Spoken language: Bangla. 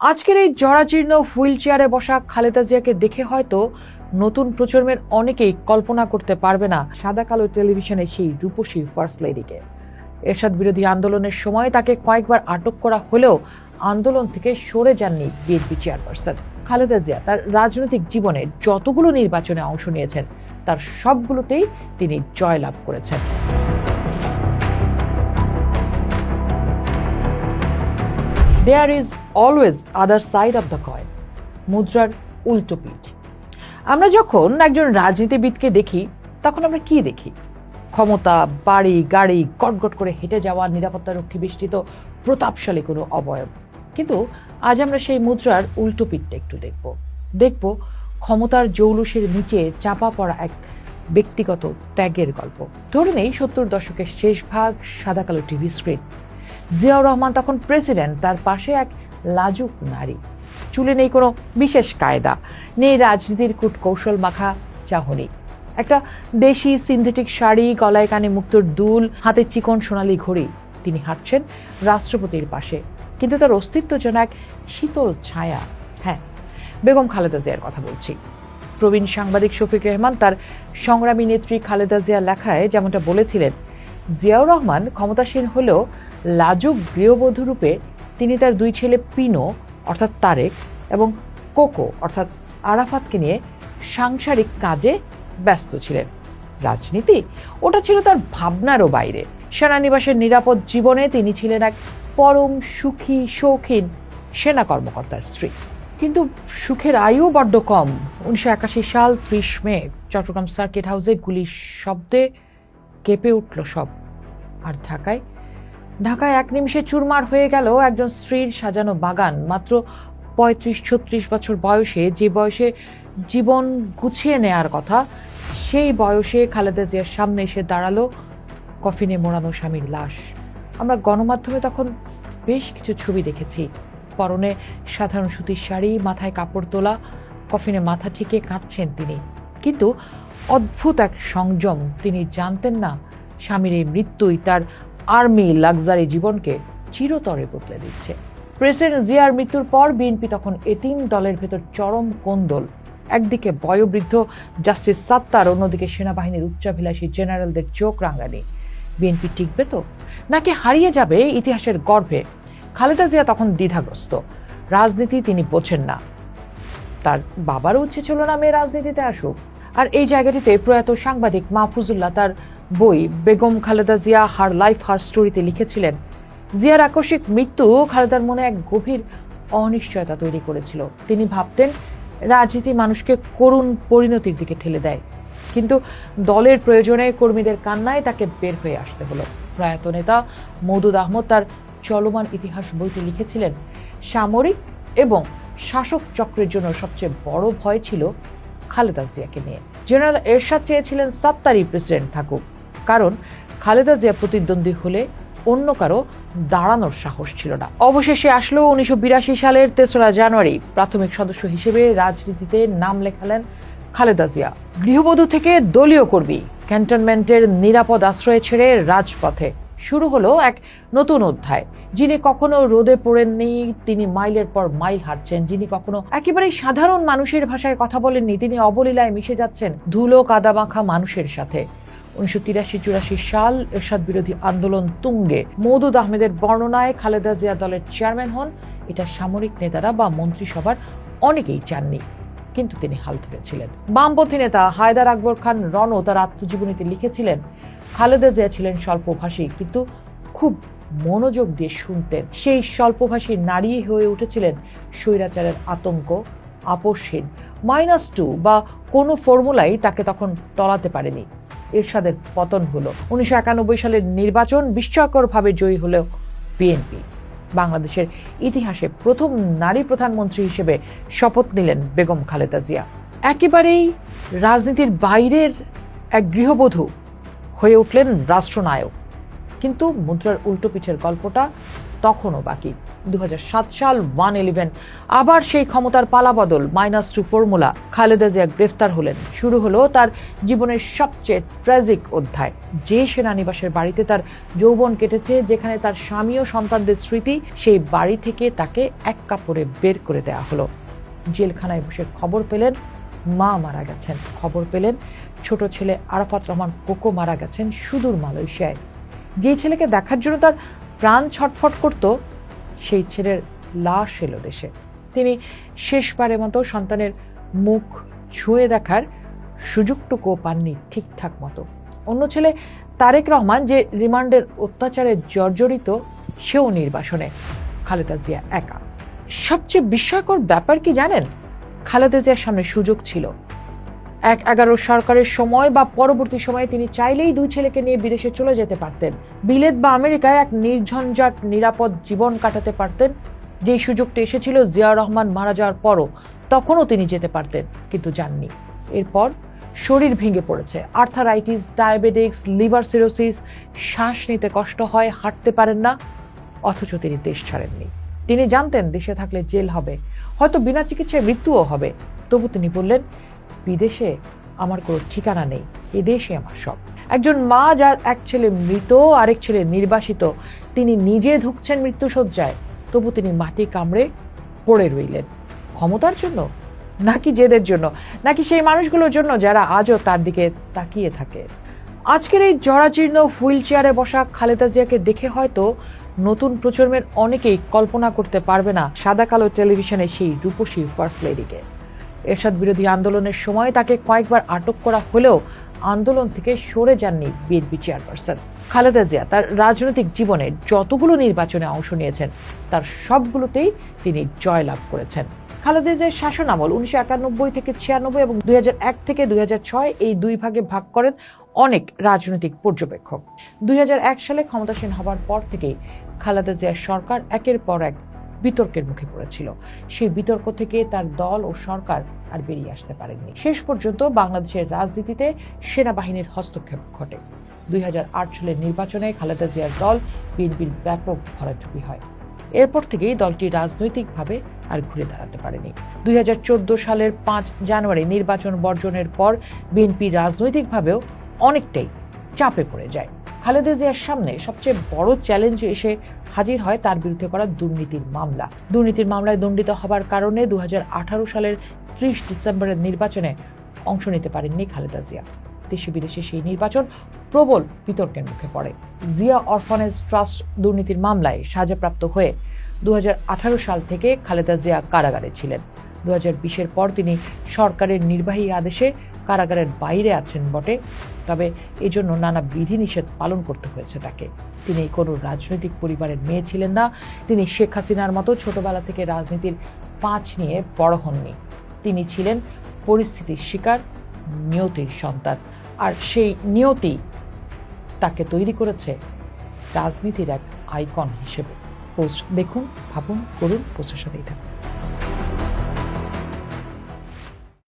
আজকের এই জরাজীর্ণ হুইল চেয়ারে বসা খালেদা জিয়াকে দেখে হয়তো নতুন প্রজন্মের অনেকেই কল্পনা করতে পারবে না সাদা কালো টেলিভিশনে সেই রূপসী ফার্স্ট লেডিকে। এরশাদ বিরোধী আন্দোলনের সময় তাকে কয়েকবার আটক করা হলেও আন্দোলন থেকে সরে যাননি বিএনপি চেয়ারপারসন। খালেদা জিয়া তার রাজনৈতিক জীবনে যতগুলো নির্বাচনে অংশ নিয়েছেন তার সবগুলোতেই তিনি জয়লাভ করেছেন। There is always other side of the coin, মুদ্রার উল্টো পিঠ। আমরা যখন একজন রাজনীতিবিদকে দেখি তখন আমরা কি দেখি? ক্ষমতা, বাড়ি, গাড়ি, গটগট করে হেঁটে যাওয়া, নিরাপত্তারক্ষী বেষ্টিত প্রতাপশালী কোনো অবয়ব। কিন্তু আজ আমরা সেই মুদ্রার উল্টো পিঠটা একটু দেখব ক্ষমতার জৌলুসের নিচে চাপা পড়া এক ব্যক্তিগত ত্যাগের গল্প। ধরে নেই 70 দশকের শেষ ভাগ, সাদা কালো টিভি স্ক্রিন। জিয়াউর রহমান তখন প্রেসিডেন্ট, তার পাশে এক লাজুক নারী। চুলে নেই কোনো বিশেষ কায়দা, নেই রাজনীতির কূটকৌশল মাখা চাহনি। একটা দেশি সিনথেটিক শাড়ি, গলায় কানে মুক্তোর দুল, হাতে চিকন সোনালী ঘড়ি। তিনি হাঁটছেন রাষ্ট্রপতির পাশে, কিন্তু তার অস্তিত্ব যেন এক শীতল ছায়া। হ্যাঁ, বেগম খালেদা জিয়ার কথা বলছি। প্রবীণ সাংবাদিক শফিক রেহমান তার সংগ্রামী নেত্রী খালেদা জিয়ার লেখায় যেমনটা বলেছিলেন, জিয়াউর রহমান ক্ষমতাসীন হলেও লাজুক গৃহবধূ রূপে তিনি তার দুই ছেলে পিনো অর্থাৎ তারেক এবং কোকো অর্থাৎ আরাফাতকে নিয়ে সাংসারিক কাজে ব্যস্ত ছিলেন। রাজনীতি ওটা ছিল তার ভাবনারও বাইরে। সেনানিবাসের নিরাপদ জীবনে তিনি ছিলেন এক পরম সুখী শৌখিন সেনা কর্মকর্তার স্ত্রী। কিন্তু সুখের আয়ু বড্ড কম। 1981 সাল 30 মে চট্টগ্রাম সার্কিট হাউসে গুলির শব্দে কেঁপে উঠল সব। আর ঢাকায় এক নিমিষে চুরমার হয়ে গেল একজন স্ত্রীর সাজানো বাগান। মাত্র 35-36 বছর বয়সে, যে বয়সে জীবন গুছিয়ে নেয়ার কথা, সেই বয়সে খালেদা জিয়ার সামনে এসে দাঁড়ালো কফিনে মোড়ানো স্বামীর লাশ। আমরা গণমাধ্যমে তখন বেশ কিছু ছবি দেখেছি। পরনে সাধারণ সুতির শাড়ি, মাথায় কাপড় তোলা, কফিনে মাথা ঠেকে কাঁদছেন তিনি। কিন্তু অদ্ভুত এক সংযম। তিনি জানতেন না স্বামীর এই মৃত্যুই তার আর্মি লাক্সারি জীবনকে চিরতরে বদলে দিচ্ছে। প্রেসিডেন্ট জিয়ার মৃত্যুর পর বিএনপি তখন এতিম দলের ভেতর চরম কোন্দল। একদিকে বয়োবৃদ্ধ জাস্টিস সাত্তার, অন্যদিকে সেনাবাহিনীর উচ্চাভিলাষী জেনারেলদের চোখ রাঙানি। বিএনপি টিকবে তো, নাকি হারিয়ে যাবে ইতিহাসের গর্ভে? খালেদা জিয়া তখন দ্বিধাগ্রস্ত। রাজনীতি তিনি বোঝেন না, তার বাবারও ইচ্ছে ছিল না মেয়ে রাজনীতিতে আসুক। আর এই জায়গাটিতে প্রয়াত সাংবাদিক মাহফুজুল্লাহ তার বই বেগম খালেদা জিয়া হার লাইফ হার স্টোরিতে লিখেছিলেন, জিয়ার আকস্মিক মৃত্যু খালেদার মনে এক গভীর অনিশ্চয়তা তৈরি করেছিল। তিনি ভাবতেন রাজনীতি মানুষকে করুণ পরিণতির দিকে ঠেলে দেয়, কিন্তু দলের প্রয়োজনে, কর্মীদের কান্নায় তাকে বের হয়ে আসতে হলো। প্রয়াত নেতা মওদুদ আহমদ তার চলমান ইতিহাস বইতে লিখেছিলেন, সামরিক এবং শাসক চক্রের জন্য সবচেয়ে বড় ভয় ছিল খালেদা জিয়াকে নিয়ে। জেনারেল এরশাদ চেয়েছিলেন সাত্তারই প্রেসিডেন্ট থাকুক, কারণ খালেদা জিয়া প্রতিদ্বন্দ্বী হলে অন্য কারো দাঁড়ানোর সাহস ছিল না। অবশেষে আসলো 1982 সালের 3রা জানুয়ারি। প্রাথমিক সদস্য হিসেবে রাজনীতিতে নাম লেখালেন খালেদা জিয়া। গৃহবধূ থেকে দলীয় কর্মী, ক্যান্টনমেন্টের নিরাপদ আশ্রয় ছেড়ে রাজপথে। শুরু হলো এক নতুন অধ্যায়। যিনি কখনো রোদে পড়েননি, তিনি মাইলের পর মাইল হাঁটছেন। যিনি কখনো একেবারে সাধারণ মানুষের ভাষায় কথা বলেননি, তিনি অবলীলায় মিশে যাচ্ছেন ধুলো কাদামাখা মানুষের সাথে। 1983-84 সাল এরশাদ বিরোধী আন্দোলন তুঙ্গে। মওদুদ আহমেদের বর্ণনায় খালেদা জিয়া দলের চেয়ারম্যান হন। এটা সামরিক নেতারা বা মন্ত্রিসভার অনেকেই চাননি, কিন্তু তিনি হাল ধরেছিলেন। বামপন্থী নেতা হায়দার আকবর খান রণ তার আত্মজীবনীতে লিখেছিলেন, খালেদা জিয়া ছিলেন স্বল্পভাষী, কিন্তু খুব মনোযোগ দিয়ে শুনতেন। সেই স্বল্পভাষী নারী হয়ে উঠেছিলেন স্বৈরাচারের আতঙ্ক, আপোষহীন। -2 বা কোনো ফর্মুলাই তাকে তখন টলাতে পারেনি। এরশাদের পতন হলো। 1991 সালের নির্বাচন বিস্ময়করভাবে জয়ী হলেও বিএনপি। বাংলাদেশের ইতিহাসে প্রথম নারী প্রধানমন্ত্রী হিসেবে শপথ নিলেন বেগম খালেদা জিয়া। একেবারেই রাজনীতির বাইরের এক গৃহবধূ হয়ে উঠলেন রাষ্ট্রনায়ক। কিন্তু মুদ্রার উল্টো পিঠের গল্পটা তখনও বাকি। 2007 সাল 1/11 আবার সেই ক্ষমতার পালাবদল, -2 ফর্মুলা। খালেদা জিয়া গ্রেফতার হলেন। শুরু হলো তার জীবনের সবচেয়ে ট্র্যাজিক অধ্যায়। যে সেনানিবাসের বাড়িতে তার যৌবন কেটেছে, যেখানে তার স্বামী ও সন্তানদের স্মৃতি, সেই বাড়ি থেকে তাকে এক কাপড়ে বের করে দেওয়া হলো। জেলখানায় বসে খবর পেলেন মা মারা গেছেন, খবর পেলেন ছোট ছেলে আরাফাত রহমান কোকো মারা গেছেন সুদূর মালয়েশিয়ায়। যে ছেলেকে দেখার জন্য তার প্রাণ ছটফট করত, সেই ছেলের লাশ এলো দেশে। তিনি শেষবারের মতো সন্তানের মুখ ছুঁয়ে দেখার সুযোগটুকু পাননি ঠিকঠাক মতো। অন্য ছেলে তারেক রহমান, যে রিমান্ডের অত্যাচারে জর্জরিত, সেও নির্বাসনে। খালেদা জিয়া একা। সবচেয়ে বিস্ময়কর ব্যাপার কি জানেন? খালেদা জিয়ার সামনে সুযোগ ছিল। 11 সরকারের সময় বা পরবর্তী সময়ে তিনি চাইলেই 2 ছেলেকে নিয়ে বিদেশে চলে যেতে পারতেন। বিলেত বা আমেরিকায় এক নির্ঝঞ্ঝাট নিরাপদ জীবন কাটাতে পারতেন। যেই সুযোগটা এসেছিল জিয়াউর রহমান মারা যাওয়ার পরও, তখনও তিনি যেতে পারতেন, কিন্তু যাননি। এরপর শরীর ভেঙে পড়েছে, আর্থারাইটিস, ডায়াবেটিক্স, লিভার সিরোসিস, শ্বাস নিতে কষ্ট হয়, হাঁটতে পারেন না, অথচ তিনি দেশ ছাড়েননি। তিনি জানতেন দেশে থাকলে জেল হবে, হয়তো বিনা চিকিৎসায় মৃত্যুও হবে। তবু তিনি বললেন, বিদেশে আমার কোনো ঠিকানা নেই, এদেশে আমার সব। একজন মা যার এক ছেলে মৃত, আরেক ছেলে নির্বাসিত, তিনি নিজে ধুঁকছেন মৃত্যুশয্যায়, তবু তিনি মাটি কামড়ে পড়ে রইলেন। ক্ষমতার জন্য, নাকি জেদের জন্য, নাকি সেই মানুষগুলোর জন্য যারা আজও তার দিকে তাকিয়ে থাকে? আজকের এই জরাজীর্ণ হুইল চেয়ারে বসা খালেদা জিয়াকে দেখে হয়তো নতুন প্রজন্মের অনেকেই কল্পনা করতে পারবে না সাদা কালো টেলিভিশনে সেই রূপসী ফার্স্ট লেডিকে। এরশাদ বিরোধী আন্দোলনের সময় তাকে কয়েকবার আটক করা হলেও আন্দোলন থেকে সরে যাননি বিএনপি চেয়ারপারসন। খালেদা জিয়া তার রাজনৈতিক জীবনে যতগুলো নির্বাচনে অংশ নিয়েছেন, তার সবগুলোতেই তিনি জয়লাভ করেছেন। খালেদা জিয়ার শাসন আমল 1991 থেকে 96 এবং 2001 থেকে 2006 এই 2 ভাগে ভাগ করেন অনেক রাজনৈতিক পর্যবেক্ষক। 2001 সালে ক্ষমতাসীন হবার পর থেকেই খালেদা জিয়ার সরকার একের পর এক বিতর্কের মুখে পড়েছিল। সেই বিতর্ক থেকে তার দল ও সরকার আর বেরিয়ে আসতে পারেননি। শেষ পর্যন্ত বাংলাদেশের রাজনীতিতে সেনাবাহিনীর হস্তক্ষেপ ঘটে। 2008 সালের নির্বাচনে খালেদা জিয়ার দল বিএনপির ব্যাপক ভরাডুবি হয়। এরপর থেকেই দলটি রাজনৈতিকভাবে আর ঘুরে দাঁড়াতে পারেনি। 2014 সালের 5 জানুয়ারি নির্বাচন বর্জনের পর বিএনপি রাজনৈতিকভাবেও অনেকটাই চাপে পড়ে যায়। খালেদা জিয়ার সামনে সবচেয়ে বড় চ্যালেঞ্জ এসে হাজির হয় তার বিরুদ্ধে করা দুর্নীতির মামলা। দুর্নীতির মামলায় দণ্ডিত হবার কারণে 2018 সালের 30 ডিসেম্বরের নির্বাচনে অংশ নিতে পারেননি খালেদা জিয়া। দেশে বিদেশে সেই নির্বাচন প্রবল বিতর্কের মুখে পড়ে। জিয়া অরফানেজ ট্রাস্ট দুর্নীতির মামলায় সাজাপ্রাপ্ত হয়ে 2018 সাল থেকে খালেদা জিয়া কারাগারে ছিলেন। 2020-এর পর তিনি সরকারের নির্বাহী আদেশে কারাগারের বাইরে আছেন বটে, তবে এজন্য নানা বিধিনিষেধ পালন করতে হয়েছে তাকে। তিনি কোনো রাজনৈতিক পরিবারের মেয়ে ছিলেন না। তিনি শেখ হাসিনার মতো ছোটবেলা থেকে রাজনীতির পাঁচ নিয়ে বড় হননি। তিনি ছিলেন পরিস্থিতির শিকার, নিয়তির সন্তান। আর সেই নিয়তি তাকে তৈরি করেছে রাজনীতির এক আইকন হিসেবে। পোস্ট দেখুন, ভাবুন, করুন, পোস্টের সাথেই থাকুন।